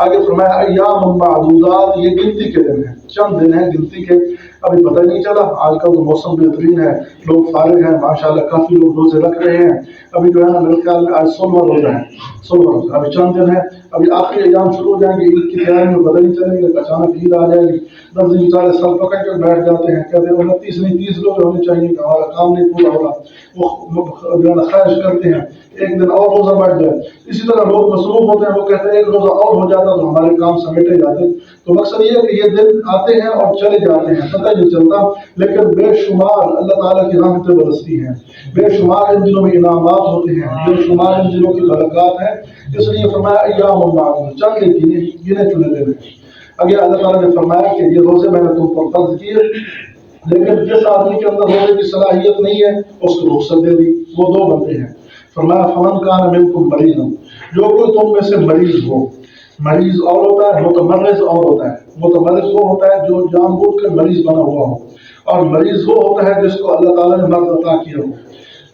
آگے فرمایا ایام معدودات، یہ گنتی کے دن ہیں، چند دن ہیں گنتی کے، ابھی پتہ نہیں چلا۔ آج کل تو موسم بہترین ہے، لوگ فارغ ہیں ماشاءاللہ، کافی لوگ روزے رکھ رہے ہیں۔ ابھی جو ہے نا میرے خیال میں آج 16واں روزہ ہے، 16واں روزہ، ابھی چند دن ہے، ابھی آخری ایام شروع ہو جائیں گے، عید کی تیاری میں پتہ نہیں چلے گا، اچانک عید آ جائے گی، درزی بیچارے سر پکڑ کر بیٹھ جاتے ہیں، کہتے ہیں 29 نہیں 30 لوگ ہونے چاہیے کہ ہمارا کام نہیں پورا ہوگا، وہ جو ہے نا خواہش کرتے ہیں ایک دن اور روزہ بڑھ جائے۔ اسی طرح لوگ مصروف ہوتے ہیں، وہ کہتے ہیں ایک روزہ اور ہو جاتا تو ہمارے کام سمیٹے جاتے۔ تو مقصد یہ ہے کہ یہ دن آتے ہیں اور چلے جاتے ہیں، پتہ نہیں چلتا، لیکن بے شمار اللہ تعالیٰ کی رحمتیں برستی ہیں، بے شمار ان دنوں میں انعامات ہوتے ہیں، بے شمار ان دنوں کی برکات ہیں۔ اس لیے فرمایا ایام معدودات، چند گنے چنے دن ہیں۔ اگر اللہ تعالیٰ نے فرمایا کہ یہ روزے میں نے تم پر فرض کیے، لیکن جس آدمی کے اندر روزے کی صلاحیت نہیں ہے اس کو رخصت دے دی، وہ دو بندے ہیں۔ فرمایا فمن کان منکم مریضا، جو کوئی تم میں سے مریض ہو، مریض اور ہوتا ہے، متمرض اور ہوتا ہے۔ متمرض وہ ہوتا ہے جو جان بوجھ کر مریض بنا ہوا ہو، اور مریض وہ ہوتا ہے جس کو اللہ تعالیٰ نے مرض عطا کیا ہو۔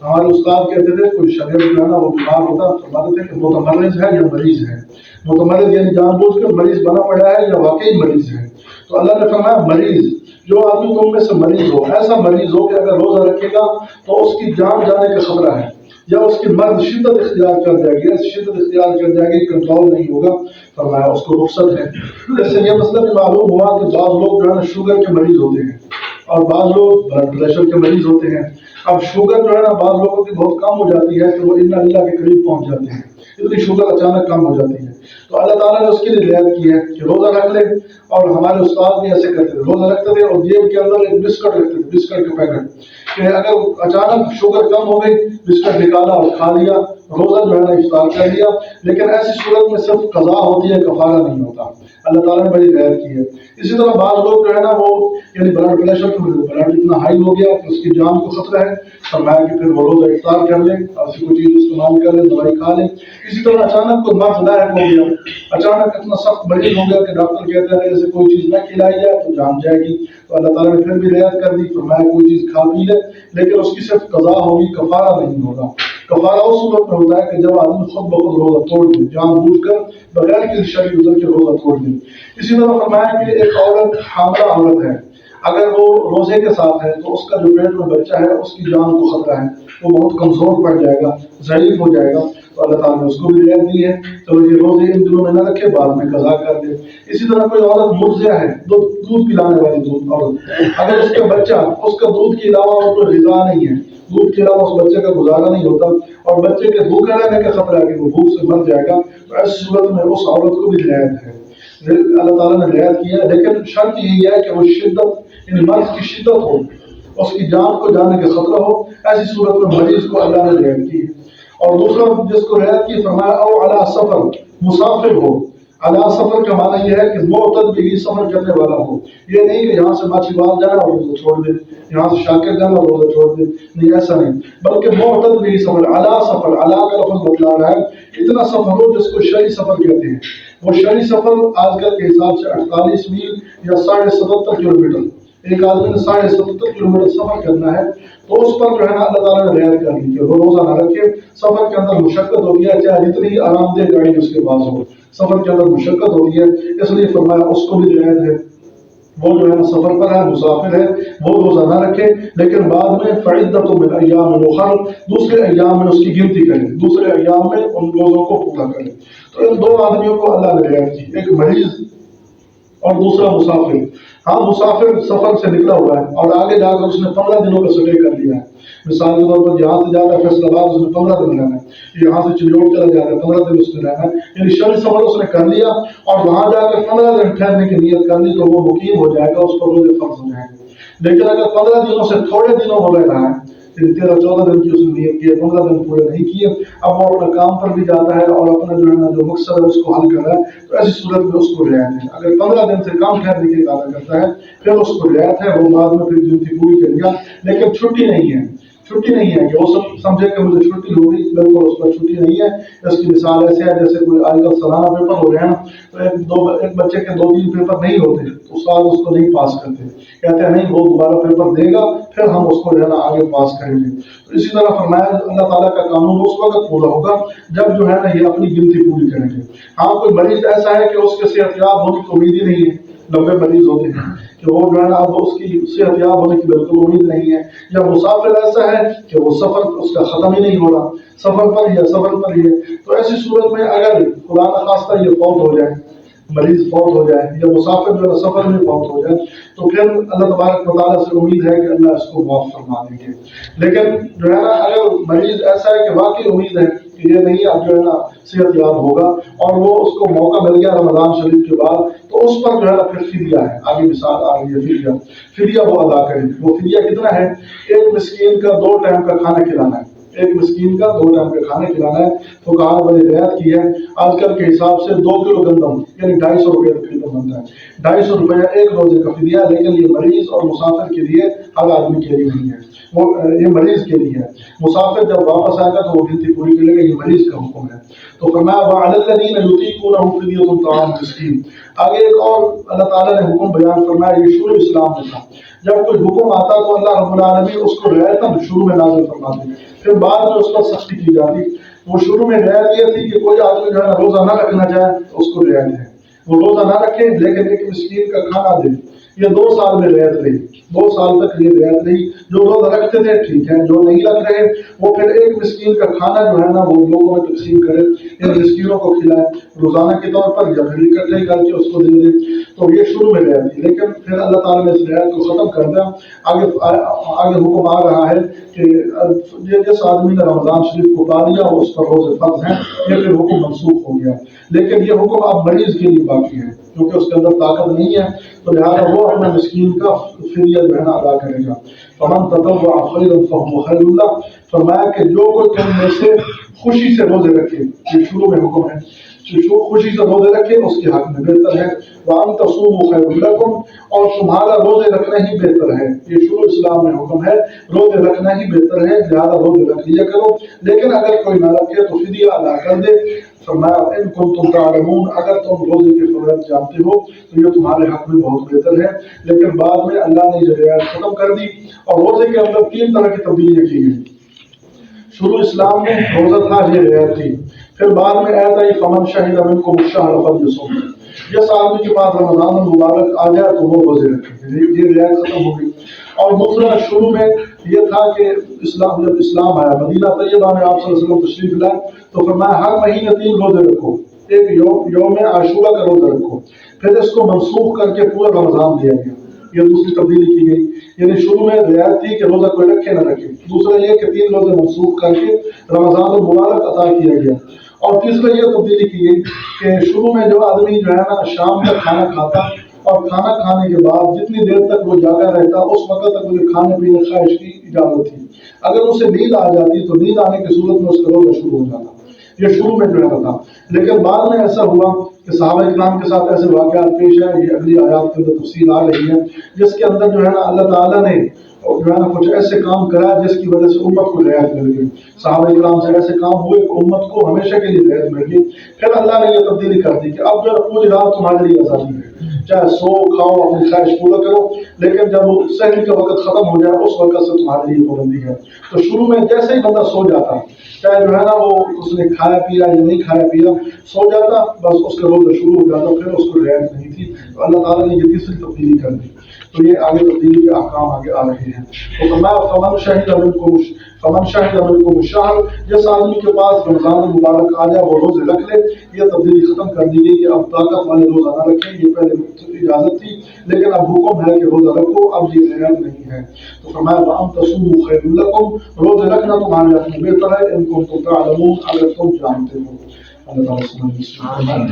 ہمارے استاد کہتے تھے کوئی شاگرد جو ہے نا وہ بیمار ہوتا فرماتے تھے کہ متمرض ہے یا مریض ہے۔ متمرض یعنی جان بوجھ کر مریض بنا پڑا ہے یا واقعی مریض ہے۔ تو اللہ نے فرمایا مریض، جو آدمی تم میں سے مریض ہو، ایسا مریض ہو کہ اگر روزہ رکھے گا تو اس کی جان جانے کا خطرہ ہے، یا اس کی مرض شدت اختیار کر جائے گی، ایسی شدت اختیار کر جائے گی کنٹرول نہیں ہوگا، فرمایا اس کو رخصت ہے۔ جیسے یہ مسئلہ بھی معلوم ہوا کہ بعض لوگ جو ہے نا شوگر کے مریض ہوتے ہیں اور بعض لوگ بلڈ پریشر کے مریض ہوتے ہیں۔ اب شوگر جو ہے نا بعض لوگوں کی بہت کم ہو جاتی ہے کہ وہ انا اللہ کے قریب پہنچ جاتے ہیں، اتنی شوگر اچانک کم ہو جاتی ہے، تو اللہ تعالیٰ نے اس کے لیے رعایت کی ہے کہ روزہ رکھ لے۔ اور ہمارے استاد بھی ایسے کرتے تھے، روزہ رکھتے تھے اور جیب کے اندر ایک بسکٹ رکھتے تھے، بسکٹ کے پیکٹ، کہ اگر اچانک شوگر کم ہو گئی بسکٹ نکالا اور کھا لیا، روزہ جو ہے نا افطار کر لیا۔ لیکن ایسی صورت میں صرف قضا ہوتی ہے، کفارہ نہیں ہوتا، اللہ تعالیٰ نے بڑی رعایت کی ہے۔ اسی طرح بعض لوگ جو ہے نا وہ یعنی بلڈ پریشر بلڈ اتنا ہائی ہو گیا کہ اس کی جان کو خطرہ ہے، فرمایا کہ پھر وہ روزہ افطار کر لے، ایسی کوئی چیز استعمال کر لے، دوائی کھا لے۔ اسی طرح اچانک کوئی مرض لاحق ہو گیا، اچانک اتنا سخت مریض ہو گیا کہ ڈاکٹر کہتے ہیں ایسے کوئی چیز نہ کھلائی جائے تو جان جائے گی، تو اللہ تعالیٰ نے پھر بھی رعایت کر دی، فرمایا کوئی چیز کھا پی لے، لیکن اس کی صرف قضا ہوگی، کفارہ نہیں ہوگا۔ کفارہ اس صورت میں ہوتا ہے کہ جب آدمی خود بخود روزہ توڑ دے، جان بوجھ کر بغیر کسی شرعی عذر کے روزہ توڑ دے۔ اسی طرح فرمایا کہ ایک عورت حاملہ عورت ہے، اگر وہ روزے کے ساتھ ہے تو اس کا جو پیٹ میں بچہ ہے اس کی جان کو خطرہ ہے، وہ بہت کمزور پڑ جائے گا، ضعیف ہو جائے گا، تو اللہ تعالیٰ نے اس کو بھی رعایت دی ہے، تو یہ روزے ان دنوں میں نہ رکھے، بعد میں قضا کر دے۔ اسی طرح کوئی عورت مرضع ہے، دودھ پلانے والی عورت، اگر اس کا بچہ، اس کا دودھ کے علاوہ اور کوئی غذا نہیں ہے، دودھ کے علاوہ اس بچے کا گزارا نہیں ہوتا، اور بچے کے بھوکے رہنے کا خطرہ ہے کہ وہ بھوک سے مر جائے گا، تو ایسی صورت میں اس عورت کو بھی رعایت ہے، اللہ تعالیٰ نے رعایت کیا ہے۔ لیکن شرط یہی ہے کہ وہ شدت یعنی مرض کی شدت ہو، اس کی جان کو جانے کا خطرہ ہو، ایسی صورت میں مریض کو اللہ نے رعایت کی ہے۔ اور دوسرا جس کو رعایت کی فرمایا او علی سفر، مسافر ہو۔ علی سفر کا معنی یہ ہے کہ معتد بھی سفر کرنے والا ہو، یہ نہیں کہ یہاں سے ماچھیوال جانا اور روزہ چھوڑ دے، یہاں سے شاکر جانا اور روزہ چھوڑ دے، نہیں ایسا نہیں، بلکہ معتد بھی سفر، علی سفر، علی کا لفظ بتلا رہا ہے اتنا سفر ہو جس کو شرعی سفر کہتے ہیں۔ وہ شرعی سفر آج کل کے حساب سے 48 میل یا 77.5 کلومیٹر، ایک آدمی نے 77.5 کلومیٹر سفر کرنا ہے، تو اس پر جو ہے نا اللہ تعالیٰ نے رعایت کر دی کہ وہ روزہ نہ رکھے۔ سفر کے اندر مشقت ہوتی ہے، چاہے جتنی آرام دہ گاڑی اس کے پاس ہو، سفر کے اندر مشقت ہوتی ہے، اس لیے فرمایا اس کو بھی رعایت ہے۔ وہ جو ہے نا سفر پر ہے، مسافر ہے، وہ روزہ نہ رکھے، لیکن بعد میں فعدۃ من ایام اخر، دوسرے ایام میں اس کی گنتی کرے، دوسرے ایام میں ان روزوں کو پورا کرے۔ تو ان دو آدمیوں کو اللہ نے رعایت کی، ایک مریض اور دوسرا مسافر۔ ہاں مسافر سفر سے نکلا ہوا ہے اور آگے جا کر اس نے 15 دنوں کا سٹے کر لیا ہے، مثال کے طور پر یہاں سے جاتا ہے فیصل آباد، اس نے 15 دن رہنا ہے، یہاں سے چنڈوڑ چلا جاتا ہے 15 دن اس نے رہنا ہے، یعنی شرعی سفر اس نے کر لیا اور وہاں جا کر 15 دن ٹھہرنے کی نیت کر لی تو وہ مقیم ہو جائے گا، اس پر روزے فرض ہو جائیں گے۔ لیکن اگر 15 دنوں سے تھوڑے دنوں ہو رہا ہے، 13-14 دن کی اس نے نیت کی ہے، 15 دن پورے نہیں کیے، اب وہ اپنے کام پر بھی جاتا ہے اور اپنا جو ہے نا جو مقصد ہے اس کو حل کر رہا ہے، تو ایسی صورت میں اس کو رعایت ہے۔ اگر 15 دن سے کم ٹھہرنے کی ارادہ کرتا ہے پھر اس کو رعایت ہے، وہ بعد میں پھر گنتی پوری کرے گا، لیکن چھٹی نہیں ہے، چھٹی نہیں ہے کہ وہ سب سمجھے کہ مجھے چھٹی ہوگی، بالکل اس پر چھٹی نہیں ہے۔ اس کی مثال ایسے ہے جیسے کوئی آج کل سالانہ پیپر ہو رہے ہیں نا، تو ایک بچے کے 2-3 پیپر نہیں ہوتے، استاد اس کو نہیں پاس کرتے، کہتے ہیں نہیں وہ دوبارہ پیپر دے گا پھر ہم اس کو جو ہے نا آگے پاس کریں گے۔ تو اسی طرح فرمایا اللہ تعالیٰ کا قانون اس وقت پورا ہوگا جب جو ہے نا یہ اپنی گنتی پوری کریں گے۔ ہاں کوئی مریض ایسا ہے کہ اس کے صحت یاب ہونے کی امید ہی نہیں ہے، لمبے مریض ہوتے ہیں کہ وہ جو ہے نا اب اس کی صحت یاب ہونے کی بالکل امید نہیں ہے، یا مسافر ایسا ہے کہ وہ سفر اس کا ختم ہی نہیں ہو رہا، سفر پر ہی ہے، تو ایسی صورت میں اگر خدا نخواستہ یہ فوت ہو جائے، مریض فوت ہو جائے یا مسافر جو ہے سفر میں فوت ہو جائے، تو پھر اللہ تبارک و تعالیٰ سے امید ہے کہ اللہ اس کو معاف فرما دیں گے۔ لیکن جو ہے نا اگر مریض ایسا ہے کہ واقعی امید ہے کہ یہ نہیں اب جو ہے نا صحت یاب ہوگا اور وہ اس کو موقع مل گیا رمضان شریف کے بعد، تو اس پر جو ہے نا پھر فدیہ ہے، آگے مثال آ رہی ہے، فدیہ وہ ادا کرے۔ وہ فدیہ کتنا ہے؟ ایک مسکین کا 2 ٹائم کا کھانا کھلانا ہے، ایک مسکین کا 2 ٹائم کا کھانا کھلانا ہے۔ تو کہا بڑی رعایت کی ہے، آج کل کے حساب سے 2 کلو گندم یعنی 250 روپے فدیہ بنتا ہے، 250 روپے ایک روزے کا فدیہ، لیکن یہ مریض اور مسافر کے لیے، ہر آدمی کے لیے نہیں ہے، وہ یہ مریض کے لیے ہے۔ مسافر جب واپس آئے گا تو وہ گنتی پوری کرے گا، یہ مریض کا حکم ہے۔ تو فرمایا وَعَلَى الَّذِينَ يُطِيقُونَهُ فِدْيَةٌ طَعَامُ مِسْكِينٍ۔ آگے ایک اور اللہ تعالیٰ نے حکم بیان فرمایا، یہ شروع اسلام میں تھا۔ جب کوئی حکم آتا تو اللہ رب العالمین اس کو رعایتاً شروع میں نازل فرماتے، پھر بعد میں اس پر سختی کی جاتی۔ وہ شروع میں رعایت یہ تھی کہ کوئی آدمی جو ہے روزہ نہ رکھنا چاہے تو اس کو رعایت ہے، وہ روزہ نہ رکھے لیکن ایک مسکین کا کھانا دے۔ یہ 2 سال میں رعایت رہی، 2 سال تک یہ رعایت رہی۔ جو روزہ رکھتے تھے ٹھیک ہے، جو نہیں رکھ رہے وہ پھر ایک مسکین کا کھانا جو ہے نا وہ لوگوں میں تقسیم کرے، ان مسکینوں کو کھلائے روزانہ کے طور پر یا پھر اکٹھے کر کے اس کو دے دے۔ تو یہ شروع میں رعایت تھی، لیکن پھر اللہ تعالیٰ نے اس رعایت کو ختم کر دیا۔ آگے حکم آ رہا ہے کہ جس آدمی نے رمضان شریف کو پا لیا اس پر روزے فرض ہیں، یہ پھر حکم منسوخ ہو گیا۔ لیکن یہ حکم اب مریض کے لیے باقی ہے کیونکہ اس کے اندر طاقت نہیں ہے، تو لہٰذا وہ اپنا مسکین کا فدیہ جو ہے نا ادا کرے گا۔ فَمَن تَطَوَّعَ خَيْرًا فَهُوَ خَيْرٌ لَهُ۔ فرمایا کہ جو کوئی تم میں سے خوشی سے روزے رکھے، یہ شروع میں حکم ہے، جو خوشی سے روزے رکھے اس کے حق میں بہتر ہے۔ وَأَن تَصُومُوا خَيْرٌ لَكُمْ، اور تمہارا روزے رکھنا ہی بہتر ہے۔ یہ شروع اسلام میں حکم ہے، روزے رکھنا ہی بہتر ہے، لہذا روزے رکھ لیا کرو، لیکن اگر کوئی نہ رکھے تو فدیہ ادا کر دے۔ فرمایا ان کنتم تعلمون، اگر تم روزے کی فضیلت جانتے ہو تو یہ تمہارے حق میں بہت بہتر ہے۔ لیکن بعد میں اللہ نے یہ رعایت ختم کر دی اور روزے کے اندر 3 طرح کی تبدیلیاں کی گئی۔ شروع اسلام میں روزہ تھا، یہ رعایت تھی، پھر بعد میں آیت آئی فمن شہد منکم الشہر فلیصم، جس آدمی کے پاس رمضان المبارک آ جائے تو وہ روزے رکھے، یہ رعایت ختم ہو گئی۔ اور دوسرا شروع میں یہ تھا کہ جب اسلام آیا مدینہ طیبہ میں آپ صلی اللہ علیہ وسلم تشریف لائے تو فرمایا ہر مہینے 3 روزے رکھو، ایک یوم عاشورہ کا روزہ رکھو، پھر اس کو منسوخ کر کے پورا رمضان دیا گیا، یہ دوسری تبدیلی کی گئی۔ یعنی شروع میں رعایت تھی کہ روزہ کوئی رکھے نہ رکھے، دوسرا یہ کہ 3 روزے منسوخ کر کے رمضان المبارک عطا کیا گیا، اور تیسرا یہ تبدیلی کی گئی کہ شروع میں جو آدمی جو ہے نا شام کا کھانا کھاتا اور کھانا کھانے کے بعد جتنی دیر تک وہ جاگا رہتا اس وقت تک مجھے کھانے پینے خواہش کی اجازت تھی، اگر اسے نیند آ جاتی تو نیند آنے کی صورت میں اس کا روزہ شروع ہو جاتا، یہ شروع میں جو ہے تھا۔ لیکن بعد میں ایسا ہوا کہ صحابہ اکرام کے ساتھ ایسے واقعات پیش آئے، یہ اگلی آیات کے اندر تفصیل آ رہی ہے، جس کے اندر جو ہے نا اللہ تعالیٰ نے جو ہے نا کچھ ایسے کام کرا جس کی وجہ سے امت کو رعایت مل گئی، صحابہ اکرام سے ایسے کام ہوئے کہ امت کو ہمیشہ کے لیے رعایت مل گئی۔ پھر اللہ نے یہ تبدیلی کر دی کہ اب جو پوری رات تمہارے لیے آزادی ہے، چاہے سو کھاؤ اپنی خواہش پورا کرو، لیکن جب سحر کا وقت ختم ہو جائے اس وقت سے تمہارے لیے پابندی ہے۔ تو شروع میں جیسے ہی بندہ سو جاتا، چاہے جو ہے نا وہ اس نے کھایا پیا یا نہیں کھایا پیا، سو جاتا بس اس کا روزہ شروع ہو جاتا، پھر اس کو رعایت نہیں تھی۔ تو اللہ تعالیٰ نے یہ تیسری تبدیلی کر دی، تو یہ آگے تبدیلی کے احکام آگے آ رہے ہیں۔ تو فرمایا فمن شہد منکم الشہر، جس آدمی کے پاس رمضان المبارک آ جائے وہ روزے رکھ لے۔ یہ تبدیلی ختم کر دی گئی کہ اب طاقت والے روزہ نہ رکھیں، یہ پہلے اجازت تھی لیکن اب حکم ہے کہ روزہ رکھو، اب یہ رعایت نہیں ہے۔ تو فرمایا وَأَن تَصُومُوا خَيْرٌ لَكُمْ، روزے رکھنا تمہارے حق میں بہتر ہے، ان کنتم تعلمون، اگر تم جانتے ہو۔ اللہ تعالیٰ